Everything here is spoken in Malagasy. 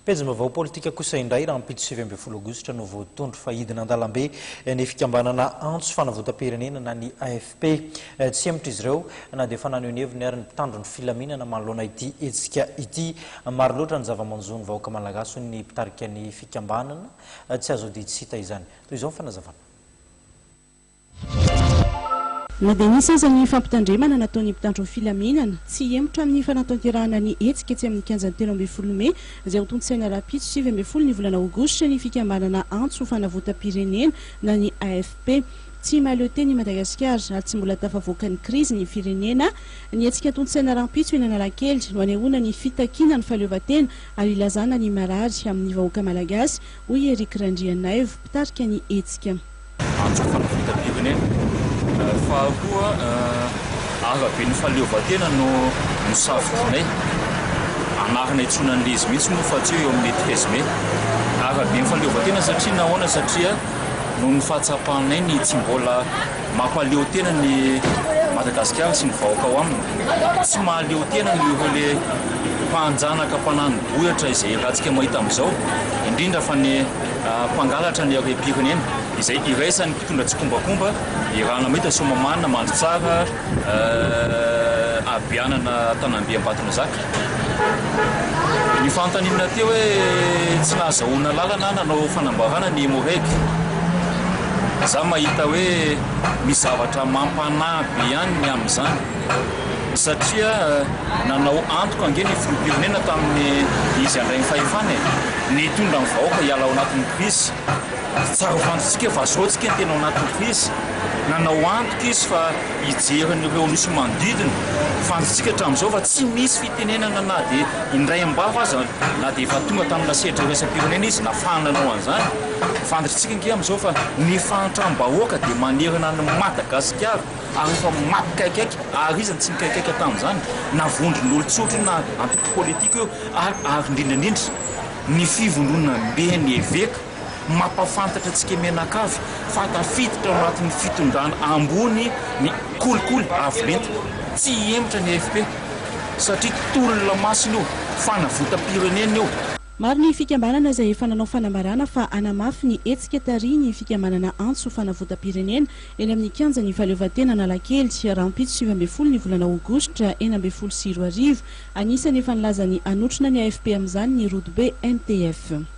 Pejim-baovao politika kosa indray raha ampito 7 aogositra no voatondro fahidina an-dalambe ny fikambanana antso fanavotam-pirenena na ny AFP tsy emitra izy ireo na dia efa naneho ny heviny ary ny mpitandro ny filaminana manoloana ity hetsika ity maro loatra ny zava-manjo ny vahoaka malagasy ny mpitarika ny fikambanana tsy azo dia tsy hita izany toy izao ny fanazavana. Na dia nisy aza ny fampitandremana nataon'ny mpitandro ny filaminana tsy emotra amin'ny fanatanterahana ny hetsika etsy amin'ny 15 Mey izay ho tontsaina rapitso 7 ny volana aogositra ny fikambanana antso fanavotam-pirenena na ny AFP tsy mahaleo teny Madagasikara ary tsy mbola tafavoaka ny krizy ny firenena ny hetsika tontsaina rapitso eny Analakely no anehoana ny fitakiana ny fahaleovan-tena ary ilazana ny marary amin'ny vahoaka malagasy hoy Eric Randrianaivo mpitarika ny hetsika. Antso fanavotam-pirenena faharoa arabe ny fahaleovan-tena no misafitrynay anarana itsonan'ilay izy mihitsy moa fa tsy eo amin'ny 13 Mey arabe ny fahaleovan-tena satria nahoana satria no ny fahatsapanay ny tsy mbola mampaleo tena ny Madagasikara sy ny vahoaka ao aminy tsy mahaleo tena ny ireo mpanjanaka mpanano bohatra izay rahantsika mahita amin'izao indrindra fa ny mpangalatra ny arem-pirenena izay iraisan'ny mpitondra tsikombakomba irana mety Somamanina Mandrotsara Abianana Tanamby Ambatonazaka ny fanontaniana teo hoe tsy nahazahoana lalana nanao fanambarana ny Moreg za mahita hoe misy zavatra mampanabe ihany ny amin'izany satria nanao antoka ange ny filoham-pirenena tamin'ny izy andray ny fahefana ny tondra ny vahoaka hiala ao anatin'ny krizy tsara fantatsika fa zaotsika ny tena ao anatin'ny krizy nanao antoka izy fa hijeran'ireo nisy manodidina fantatsika hatramin'izao fa tsy misy fitenenana na dia indray am-bava aza na dia efa tonga tamin'ny lasedra iraisam-pirenena izy nafananao an'izany fantatsika nge amin'izao fa ny fantram-bahoaka dia manerana ny Madagasikara ary efa mampikaikaiky ary izany tsy mikaikaiky tamin'izany na vondron'olon-tsotra na antoko politika eo ary indrindrandrindra ny fivondronana mbe ny eveka mampafantatra antsika menakavy fa tafiditra ao anatin'ny fitondrana ambony ny kolikoly avolenta tsy emotra ny AFP satria tolona masina io fanavotam-pirenena io. Maro ny fikambanana izay efa nanao fanambarana fa anamafy ny hetsika tary ny fikambanana antso fanavotam-pirenena eny amin'ny kianja ny fahaleovan-tena Analakely rahampitso 7 ny volana aogositra 14 anisany efa nilaza ny anotrona ny AFP amin'izany ny rodobe NTF.